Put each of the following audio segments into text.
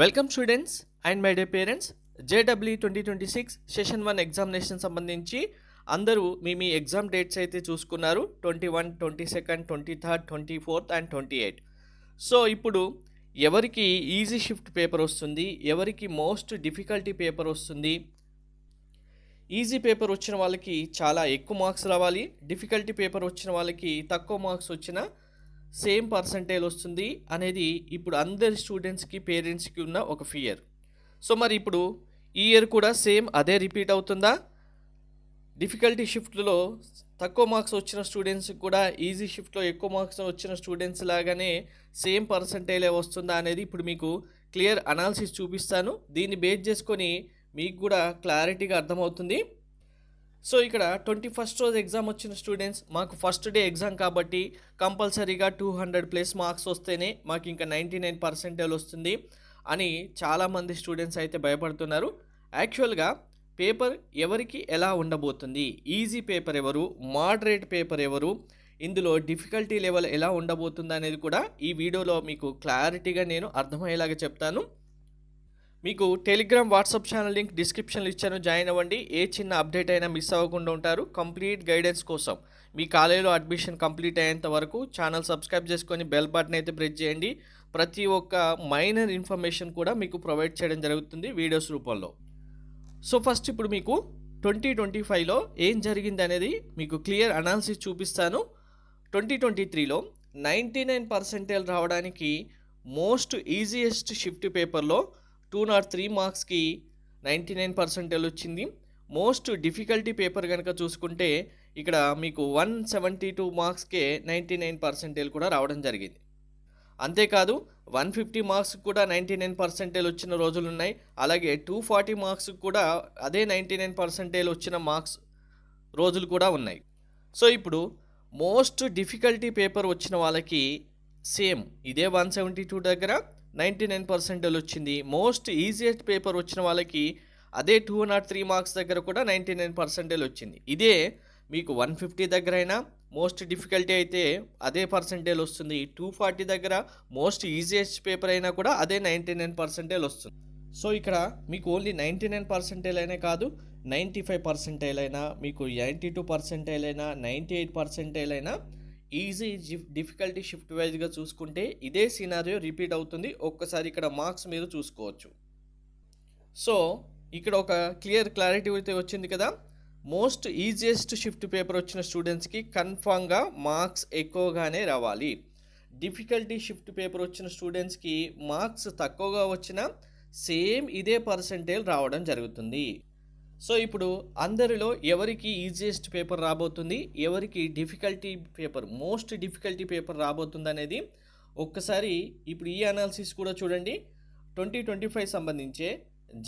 Welcome students and my day parents. JW 2026 session 1 examination సంబంధించి అందరూ మీ exam dates అయితే చూసుకున్నారు. 21, 22, 23, 24 అండ్ 28. సో ఇప్పుడు ఎవరికి ఈజీ షిఫ్ట్ పేపర్ వస్తుంది, ఎవరికి మోస్ట్ డిఫికల్టీ పేపర్ వస్తుంది, ఈజీ పేపర్ వచ్చిన వాళ్ళకి చాలా ఎక్కువ మార్క్స్ రావాలి, డిఫికల్టీ పేపర్ వచ్చిన వాళ్ళకి తక్కువ మార్క్స్ వచ్చిన సేమ్ పర్సంటేజ్ వస్తుంది అనేది ఇప్పుడు అందరి స్టూడెంట్స్కి పేరెంట్స్కి ఉన్న ఒక ఫియర్. సో మరి ఇప్పుడు ఈ ఇయర్ కూడా సేమ్ అదే రిపీట్ అవుతుందా? డిఫికల్టీ షిఫ్ట్లో తక్కువ మార్క్స్ వచ్చిన స్టూడెంట్స్కి కూడా ఈజీ షిఫ్ట్లో ఎక్కువ మార్క్స్ వచ్చిన స్టూడెంట్స్ లాగానే సేమ్ పర్సంటేజే వస్తుందా అనేది ఇప్పుడు మీకు క్లియర్ అనాలిసిస్ చూపిస్తాను. దీన్ని బేస్ చేసుకొని మీకు కూడా క్లారిటీగా అర్థమవుతుంది. సో ఇక్కడ 21st రోజు ఎగ్జామ్ వచ్చిన స్టూడెంట్స్, మాకు ఫస్ట్ డే ఎగ్జామ్ కాబట్టి కంపల్సరీగా 200+ మార్క్స్ వస్తేనే మాకు ఇంకా 99% వస్తుంది అని చాలామంది స్టూడెంట్స్ అయితే భయపడుతున్నారు. యాక్చువల్గా పేపర్ ఎవరికి ఎలా ఉండబోతుంది, ఈజీ పేపర్ ఎవరు, మోడరేట్ పేపర్ ఎవరు, ఇందులో డిఫికల్టీ లెవెల్ ఎలా ఉండబోతుంది అనేది కూడా ఈ వీడియోలో మీకు క్లారిటీగా నేను అర్థమయ్యేలాగా చెప్తాను. మీకు టెలిగ్రామ్, వాట్సాప్ ఛానల్ లింక్ డిస్క్రిప్షన్లో ఇచ్చాను, జాయిన్ అవ్వండి. ఏ చిన్న అప్డేట్ అయినా మిస్ అవ్వకుండా ఉంటారు. కంప్లీట్ గైడెన్స్ కోసం మీ కాలేజీలో అడ్మిషన్ కంప్లీట్ అయ్యేంత వరకు ఛానల్ సబ్స్క్రైబ్ చేసుకొని బెల్ బటన్ అయితే ప్రెస్ చేయండి. ప్రతి ఒక్క మైనర్ ఇన్ఫర్మేషన్ కూడా మీకు ప్రొవైడ్ చేయడం జరుగుతుంది వీడియోస్ రూపంలో. సో ఫస్ట్ ఇప్పుడు మీకు 2025లో ఏం జరిగింది అనేది మీకు క్లియర్ అనాలిసిస్ చూపిస్తాను. 2023లో 99% రావడానికి మోస్ట్ ఈజియెస్ట్ షిఫ్ట్ పేపర్లో 203 మార్క్స్కి 99% వచ్చింది. మోస్ట్ డిఫికల్టీ పేపర్ కనుక చూసుకుంటే ఇక్కడ మీకు 172 మార్క్స్కే 99% కూడా రావడం జరిగింది. అంతేకాదు 150 మార్క్స్ కూడా 99% వచ్చిన రోజులు ఉన్నాయి. అలాగే 240 మార్క్స్ కూడా అదే 99% వచ్చిన మార్క్స్ రోజులు కూడా ఉన్నాయి. సో ఇప్పుడు మోస్ట్ డిఫికల్టీ పేపర్ వచ్చిన వాళ్ళకి సేమ్ ఇదే 172 దగ్గర 99% వచ్చింది. మోస్ట్ ఈజియెస్ట్ పేపర్ వచ్చిన వాళ్ళకి అదే 203 మార్క్స్ దగ్గర కూడా 99% వచ్చింది. ఇదే మీకు 150 దగ్గర అయినా మోస్ట్ డిఫికల్టీ అయితే అదే పర్సంటేజ్ వస్తుంది. 240 దగ్గర మోస్ట్ ఈజియెస్ట్ పేపర్ అయినా కూడా అదే 99% వస్తుంది. సో ఇక్కడ మీకు ఓన్లీ 99% అయినా కాదు, 95% అయినా, మీకు 92% అయినా, 98% అయినా ఈజీ డిఫికల్టీ షిఫ్ట్ వైజ్గా చూసుకుంటే ఇదే సినారియో రిపీట్ అవుతుంది. ఒక్కసారి ఇక్కడ మార్క్స్ మీరు చూసుకోవచ్చు. సో ఇక్కడ ఒక క్లారిటీ అయితే వచ్చింది కదా. మోస్ట్ ఈజియెస్ట్ షిఫ్ట్ పేపర్ వచ్చిన స్టూడెంట్స్కి కన్ఫామ్గా మార్క్స్ ఎక్కువగానే రావాలి. డిఫికల్టీ షిఫ్ట్ పేపర్ వచ్చిన స్టూడెంట్స్కి మార్క్స్ తక్కువగా వచ్చినా సేమ్ ఇదే పర్సంటేజ్ రావడం జరుగుతుంది. సో ఇప్పుడు అందరిలో ఎవరికి ఈజియెస్ట్ పేపర్ రాబోతుంది, ఎవరికి difficulty paper, most difficulty paper రాబోతుంది అనేది ఒక్కసారి ఇప్పుడు ఈ అనాలిసిస్ కూడా చూడండి. 2025 సంబంధించే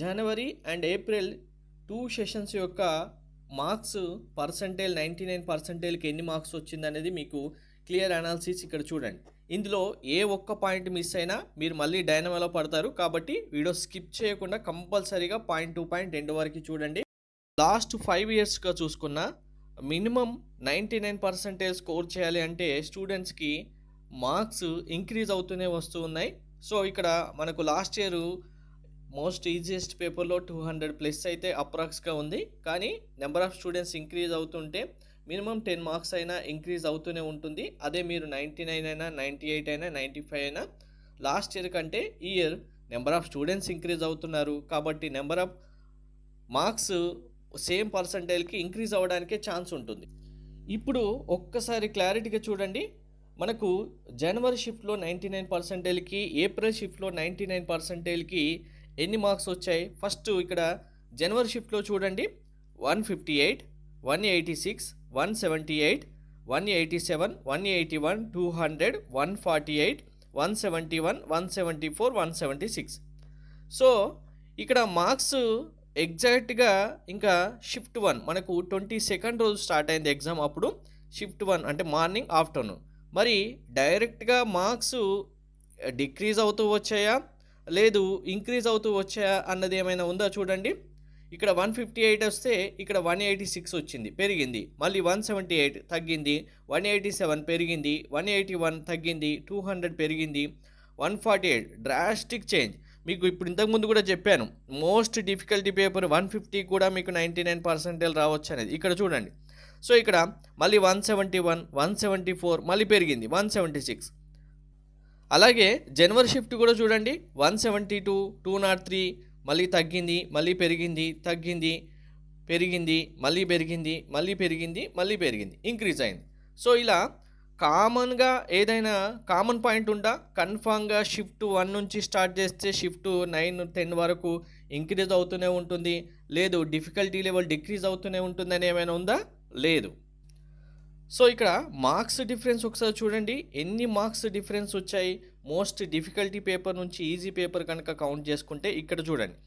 జనవరి అండ్ ఏప్రిల్ 2 సెషన్స్ యొక్క మార్క్స్ పర్సంటేజ్ 99%కి ఎన్ని మార్క్స్ వచ్చింది అనేది మీకు క్లియర్ అనాలిసిస్ ఇక్కడ చూడండి. ఇందులో ఏ ఒక్క పాయింట్ మిస్ అయినా మీరు మళ్ళీ డైనమాలో పడతారు. కాబట్టి వీడియో స్కిప్ చేయకుండా కంపల్సరీగా పాయింట్ టు పాయింట్ ఎండ్ వరకు చూడండి. లాస్ట్ 5 ఇయర్స్గా చూసుకున్న మినిమం 99% స్కోర్ చేయాలి అంటే స్టూడెంట్స్కి మార్క్స్ ఇంక్రీజ్ అవుతూనే వస్తూ ఉన్నాయి. సో ఇక్కడ మనకు లాస్ట్ ఇయర్ మోస్ట్ ఈజియెస్ట్ పేపర్లో 200+ అయితే అప్రాక్స్గా ఉంది. కానీ నెంబర్ ఆఫ్ స్టూడెంట్స్ ఇంక్రీజ్ అవుతుంటే మినిమం 10 మార్క్స్ అయినా ఇంక్రీజ్ అవుతూనే ఉంటుంది. అదే మీరు 99 అయినా, 98 అయినా, 95 అయినా లాస్ట్ ఇయర్ కంటే ఈ year number of students increase అవుతున్నారు. కాబట్టి నెంబర్ ఆఫ్ మార్క్స్ సేమ్ పర్సంటేజ్కి ఇంక్రీజ్ అవ్వడానికే ఛాన్స్ ఉంటుంది. ఇప్పుడు ఒక్కసారి క్లారిటీగా చూడండి. మనకు జనవరి షిఫ్ట్లో 99%కి, ఏప్రిల్ షిఫ్ట్లో 99%కి ఎన్ని మార్క్స్ వచ్చాయి? ఫస్ట్ ఇక్కడ జనవరి షిఫ్ట్లో చూడండి. 158, 186, 178, 187, 181, 200, 148, 171, 174, 176. సో ఇక్కడ మార్క్స్ ఎగ్జాక్ట్గా ఇంకా షిఫ్ట్ 1 మనకు 22nd రోజు స్టార్ట్ అయింది ఎగ్జామ్. అప్పుడు షిఫ్ట్ 1 అంటే మార్నింగ్, ఆఫ్టర్నూన్. మరి డైరెక్ట్గా మార్క్స్ డిక్రీజ్ అవుతూ వచ్చాయా లేదు ఇంక్రీజ్ అవుతూ వచ్చాయా అన్నది ఏమైనా ఉందా చూడండి. ఇక్కడ 158 వస్తే ఇక్కడ 186 వచ్చింది, పెరిగింది. మళ్ళీ 178 తగ్గింది, 187 పెరిగింది, 181 తగ్గింది, 200 పెరిగింది, 148 డ్రాస్టిక్ చేంజ్. మీకు ఇప్పుడు ఇంతకుముందు కూడా చెప్పాను, మోస్ట్ డిఫికల్టీ పేపర్ 150 కూడా మీకు 99% రావచ్చు అనేది. ఇక్కడ చూడండి, సో ఇక్కడ మళ్ళీ 171, 174, మళ్ళీ పెరిగింది 176. అలాగే జనవరి షిఫ్ట్ కూడా చూడండి, 172, 203, మళ్ళీ తగ్గింది, మళ్ళీ పెరిగింది, తగ్గింది, పెరిగింది, మళ్ళీ పెరిగింది, మళ్ళీ పెరిగింది, మళ్ళీ పెరిగింది, ఇంక్రీజ్ అయింది. సో ఇలా కామన్గా ఏదైనా కామన్ పాయింట్ ఉందా? కన్ఫామ్గా షిఫ్ట్ 1 నుంచి స్టార్ట్ చేస్తే షిఫ్ట్ 9, 10 వరకు ఇంక్రీజ్ అవుతూనే ఉంటుంది, లేదు డిఫికల్టీ లెవెల్ డిక్రీజ్ అవుతూనే ఉంటుందని ఏమైనా ఉందా? లేదు. సో ఇక్కడ మార్క్స్ డిఫరెన్స్ ఒకసారి చూడండి, ఎన్ని మార్క్స్ డిఫరెన్స్ వచ్చాయి. మోస్ట్ డిఫికల్టీ పేపర్ నుంచి ఈజీ పేపర్ కనుక కౌంట్ చేసుకుంటే ఇక్కడ చూడండి,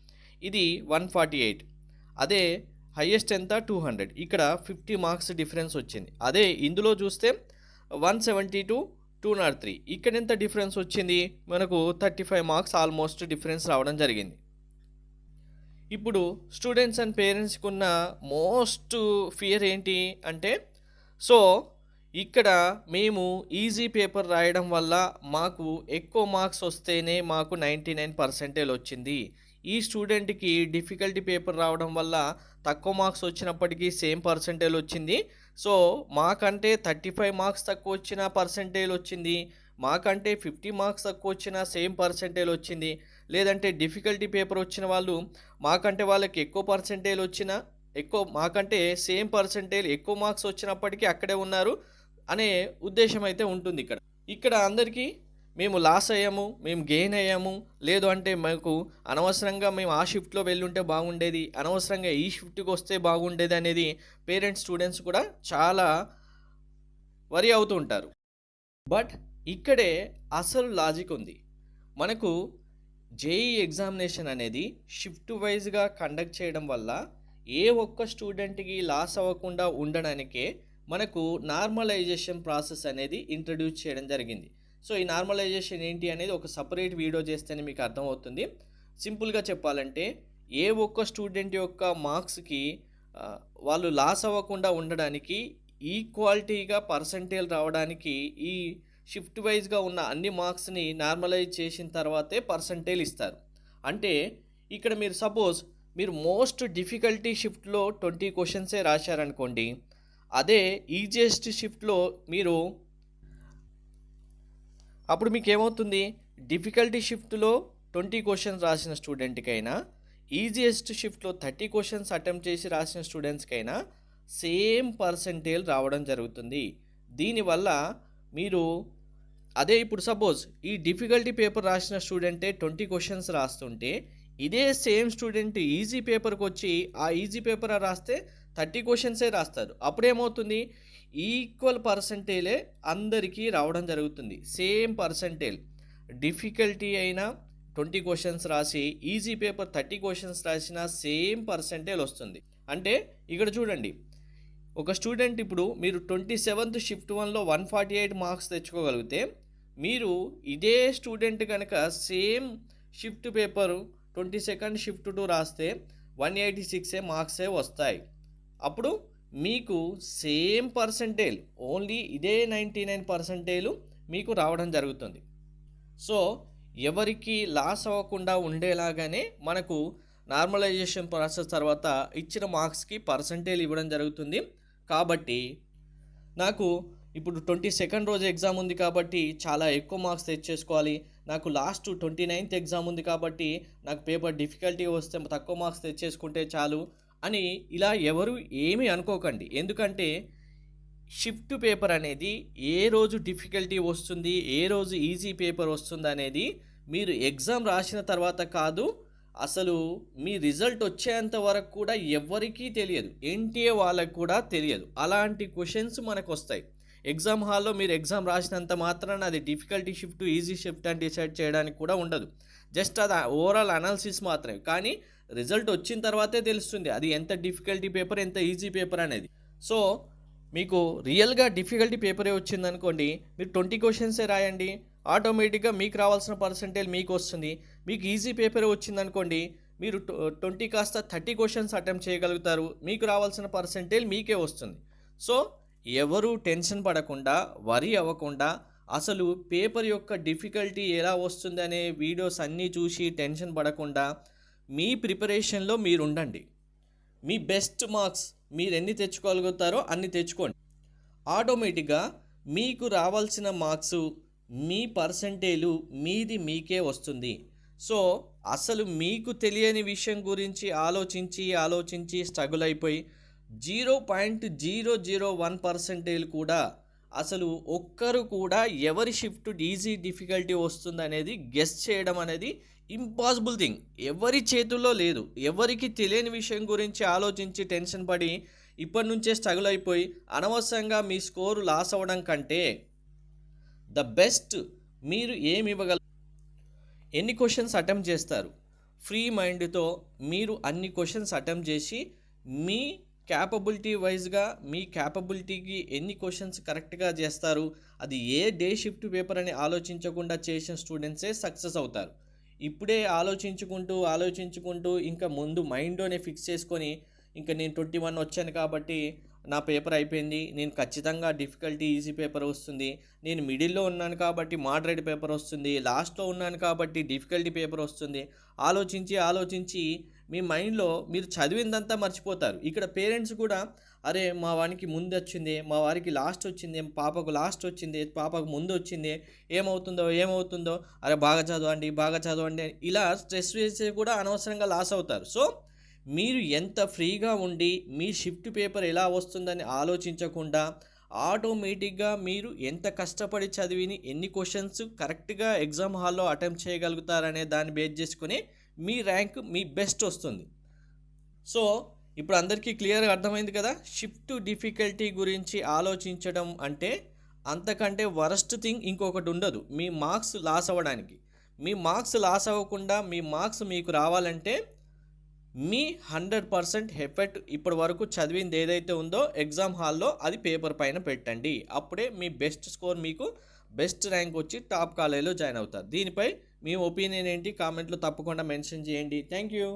ఇది 148, అదే హైయెస్ట్ ఎంత 200, ఇక్కడ 50 మార్క్స్ డిఫరెన్స్ వచ్చింది. అదే ఇందులో చూస్తే 172, 203, ఇక్కడ ఎంత డిఫరెన్స్ వచ్చింది మనకు 35 మార్క్స్ ఆల్మోస్ట్ డిఫరెన్స్ రావడం జరిగింది. ఇప్పుడు స్టూడెంట్స్ అండ్ పేరెంట్స్కి ఉన్న మోస్ట్ ఫియర్ ఏంటి అంటే, సో ఇక్కడ మేము ఈజీ పేపర్ రాయడం వల్ల మాకు ఎక్కువ మార్క్స్ వస్తేనే మాకు 99% వచ్చింది, ఈ స్టూడెంట్కి డిఫికల్టీ పేపర్ రావడం వల్ల తక్కువ మార్క్స్ వచ్చినప్పటికీ సేమ్ పర్సెంటేజ్ వచ్చింది, సో మాకంటే 35 మార్క్స్ తక్కువ వచ్చిన పర్సెంటేజ్ వచ్చింది, మాకంటే 50 మార్క్స్ తక్కువ వచ్చిన సేమ్ పర్సెంటేజ్ వచ్చింది, లేదంటే డిఫికల్టీ పేపర్ వచ్చిన వాళ్ళు మాకంటే వాళ్ళకి ఎక్కువ పర్సెంటేజ్ వచ్చిన మాకంటే సేమ్ పర్సెంటేజ్ ఎక్కువ మార్క్స్ వచ్చినప్పటికీ అక్కడే ఉన్నారు అనే ఉద్దేశం అయితే ఉంటుంది. ఇక్కడ అందరికీ మేము లాస్ అయ్యాము, మేము గెయిన్ అయ్యాము, లేదు అంటే మాకు అనవసరంగా మేము ఆ షిఫ్ట్లో వెళ్ళుంటే బాగుండేది, అనవసరంగా ఈ షిఫ్ట్కి వస్తే బాగుండేది అనేది పేరెంట్స్ స్టూడెంట్స్ కూడా చాలా వరి అవుతూ ఉంటారు. బట్ ఇక్కడే అసలు లాజిక్ ఉంది. మనకు జేఈ ఎగ్జామినేషన్ అనేది షిఫ్ట్ వైజ్గా కండక్ట్ చేయడం వల్ల ఏ ఒక్క స్టూడెంట్కి లాస్ అవ్వకుండా ఉండడానికే మనకు నార్మలైజేషన్ ప్రాసెస్ అనేది ఇంట్రడ్యూస్ చేయడం జరిగింది. సో ఈ నార్మలైజేషన్ ఏంటి అనేది ఒక సపరేట్ వీడియో చేస్తేనే మీకు అర్థమవుతుంది. సింపుల్గా చెప్పాలంటే ఏ ఒక్క స్టూడెంట్ యొక్క మార్క్స్కి వాళ్ళు లాస్ అవ్వకుండా ఉండడానికి, ఈక్వాలిటీగా పర్సంటేజ్ రావడానికి ఈ షిఫ్ట్ వైజ్గా ఉన్న అన్ని మార్క్స్ని నార్మలైజ్ చేసిన తర్వాతే పర్సంటేజ్ ఇస్తారు. అంటే ఇక్కడ మీరు సపోజ్ మీరు మోస్ట్ డిఫికల్టీ షిఫ్ట్లో 20 క్వశ్చన్సే రాశారనుకోండి, అదే ఈజియెస్ట్ షిఫ్ట్లో మీరు అప్పుడు మీకు ఏమవుతుంది, డిఫికల్టీ షిఫ్ట్లో 20 క్వశ్చన్స్ రాసిన స్టూడెంట్కైనా, ఈజియెస్ట్ షిఫ్ట్లో 30 క్వశ్చన్స్ అటెంప్ట్ చేసి రాసిన స్టూడెంట్స్కైనా సేమ్ పర్సంటేజ్ రావడం జరుగుతుంది. దీనివల్ల మీరు అదే ఇప్పుడు సపోజ్ ఈ డిఫికల్టీ పేపర్ రాసిన స్టూడెంటే 20 క్వశ్చన్స్ రాస్తుంటే, ఇదే సేమ్ స్టూడెంట్ ఈజీ పేపర్కి వచ్చి ఆ ఈజీ పేపర్ రాస్తే 30 క్వశ్చన్సే రాస్తారు. అప్పుడేమవుతుంది, ఈక్వల్ పర్సంటేజే అందరికీ రావడం జరుగుతుంది. సేమ్ పర్సంటేజ్ డిఫికల్టీ అయినా 20 క్వశ్చన్స్ రాసి ఈజీ పేపర్ 30 క్వశ్చన్స్ రాసిన సేమ్ పర్సంటేజ్ వస్తుంది. అంటే ఇక్కడ చూడండి, ఒక స్టూడెంట్ ఇప్పుడు మీరు 27th షిఫ్ట్ 1లో 148 మార్క్స్ తెచ్చుకోగలిగితే, మీరు ఇదే స్టూడెంట్ కనుక same shift paper 22nd shift 2 రాస్తే 186 మార్క్సే వస్తాయి. అప్పుడు మీకు సేమ్ పర్సంటేజ్, ఓన్లీ ఇదే 99% మీకు రావడం జరుగుతుంది. సో ఎవరికి లాస్ అవ్వకుండా ఉండేలాగానే మనకు నార్మలైజేషన్ ప్రాసెస్ తర్వాత ఇచ్చిన మార్క్స్కి పర్సంటేజ్ ఇవ్వడం జరుగుతుంది. కాబట్టి నాకు ఇప్పుడు 22nd రోజు ఎగ్జామ్ ఉంది కాబట్టి చాలా ఎక్కువ మార్క్స్ తెచ్చేసుకోవాలి, నాకు లాస్ట్ 29th ఎగ్జామ్ ఉంది కాబట్టి నాకు పేపర్ డిఫికల్టీ వస్తే తక్కువ మార్క్స్ తెచ్చేసుకుంటే చాలు అని ఇలా ఎవరు ఏమీ అనుకోకండి. ఎందుకంటే షిఫ్ట్ పేపర్ అనేది ఏ రోజు డిఫికల్టీ వస్తుంది, ఏ రోజు ఈజీ పేపర్ వస్తుంది అనేది మీరు ఎగ్జామ్ రాసిన తర్వాత కాదు, అసలు మీ రిజల్ట్ వచ్చేంత వరకు కూడా ఎవరికీ తెలియదు, ఎన్టీఏ వాళ్ళకు కూడా తెలియదు. అలాంటి క్వశ్చన్స్ మనకు వస్తాయి. ఎగ్జామ్ హాల్లో మీరు ఎగ్జామ్ రాసినంత మాత్రాన అది డిఫికల్టీ షిఫ్ట్ ఈజీ షిఫ్ట్ అని డిసైడ్ చేయడానికి కూడా ఉండదు. జస్ట్ అది ఓవరాల్ అనాలిసిస్ మాత్రమే. కానీ రిజల్ట్ వచ్చిన తర్వాతే తెలుస్తుంది అది ఎంత డిఫికల్టీ పేపర్, ఎంత ఈజీ పేపర్ అనేది. సో మీకు రియల్గా డిఫికల్టీ పేపరే వచ్చిందనుకోండి, మీరు 20 క్వశ్చన్సే రాయండి, ఆటోమేటిక్గా మీకు రావాల్సిన పర్సంటేజ్ మీకు వస్తుంది. మీకు ఈజీ పేపరే వచ్చిందనుకోండి, మీరు 20 కాస్త 30 క్వశ్చన్స్ అటెంప్ట్ చేయగలుగుతారు, మీకు రావాల్సిన పర్సంటేజ్ మీకే వస్తుంది. సో ఎవరు టెన్షన్ పడకుండా, వరి అవ్వకుండా అసలు పేపర్ యొక్క డిఫికల్టీ ఎలా వస్తుందనే వీడియోస్ అన్నీ చూసి టెన్షన్ పడకుండా మీ ప్రిపరేషన్లో మీరు ఉండండి. మీ బెస్ట్ మార్క్స్ మీరు ఎన్ని తెచ్చుకోగలుగుతారో అన్ని తెచ్చుకోండి. ఆటోమేటిక్గా మీకు రావాల్సిన మార్క్స్ మీ పర్సంటేలు మీది మీకే వస్తుంది. సో అసలు మీకు తెలియని విషయం గురించి ఆలోచించి స్ట్రగుల్ అయిపోయి 0.001% కూడా అసలు ఒక్కరు కూడా ఎవరి షిఫ్ట్ ఈజీ డిఫికల్టీ వస్తుంది అనేది గెస్ చేయడం అనేది ఇంపాసిబుల్ థింగ్. ఎవరి చేతుల్లో లేదు. ఎవరికి తెలియని విషయం గురించి ఆలోచించి టెన్షన్ పడి ఇప్పటి నుంచే స్ట్రగుల్ అయిపోయి అనవసరంగా మీ స్కోరు లాస్ అవ్వడం కంటే ద బెస్ట్ మీరు ఏమి ఇవ్వగలరు, ఎన్ని క్వశ్చన్స్ అటెంప్ట్ చేస్తారు, ఫ్రీ మైండ్తో మీరు అన్ని క్వశ్చన్స్ అటెంప్ట్ చేసి మీ క్యాపబిలిటీ వైజ్గా మీ క్యాపబిలిటీకి ఎన్ని క్వశ్చన్స్ కరెక్ట్గా చేస్తారు, అది ఏ డే షిఫ్ట్ పేపర్ అని ఆలోచించకుండా చేసిన స్టూడెంట్సే సక్సెస్ అవుతారు. ఇప్పుడే ఆలోచించుకుంటూ ఇంకా ముందు మైండ్లోనే ఫిక్స్ చేసుకొని ఇంకా నేను 21 వచ్చాను కాబట్టి నా పేపర్ అయిపోయింది, నేను ఖచ్చితంగా డిఫికల్టీ ఈజీ పేపర్ వస్తుంది, నేను మిడిల్లో ఉన్నాను కాబట్టి మోడరేట్ పేపర్ వస్తుంది, లాస్ట్లో ఉన్నాను కాబట్టి డిఫికల్టీ పేపర్ వస్తుంది ఆలోచించి మీ మైండ్లో మీరు చదివిందంతా మర్చిపోతారు. ఇక్కడ పేరెంట్స్ కూడా అరే మా వానికి ముందు వచ్చింది, మా వారికి లాస్ట్ వచ్చింది, పాపకు లాస్ట్ వచ్చింది, పాపకు ముందు వచ్చింది, ఏమవుతుందో అరే బాగా చదవండి ఇలా స్ట్రెస్ వేసి కూడా అనవసరంగా లాస్ అవుతారు. సో మీరు ఎంత ఫ్రీగా ఉండి మీ షిఫ్ట్ పేపర్ ఎలా వస్తుందని ఆలోచించకుండా ఆటోమేటిక్గా మీరు ఎంత కష్టపడి చదివిని ఎన్ని క్వశ్చన్స్ కరెక్ట్గా ఎగ్జామ్ హాల్లో అటెంప్ట్ చేయగలుగుతారనే దాన్ని బేస్ చేసుకుని మీ ర్యాంక్ మీ బెస్ట్ వస్తుంది. సో ఇప్పుడు అందరికీ క్లియర్గా అర్థమైంది కదా. షిఫ్ట్ డిఫికల్టీ గురించి ఆలోచించడం అంటే అంతకంటే వరస్ట్ థింగ్ ఇంకొకటి ఉండదు మీ మార్క్స్ లాస్ అవ్వడానికి. మీ మార్క్స్ లాస్ అవ్వకుండా మీ మార్క్స్ మీకు రావాలంటే మీ 100% ఎఫర్ట్ ఇప్పటి వరకు చదివింది ఏదైతే ఉందో ఎగ్జామ్ హాల్లో అది పేపర్ పైన పెట్టండి. అప్పుడే మీ బెస్ట్ స్కోర్ మీకు బెస్ట్ ర్యాంక్ వచ్చి టాప్ కాలేజీలో జాయిన్ అవుతారు. దీనిపై మీ ఒపీనియన్ ఏంటి కామెంట్లో తప్పకుండా మెన్షన్ చేయండి. Thank you.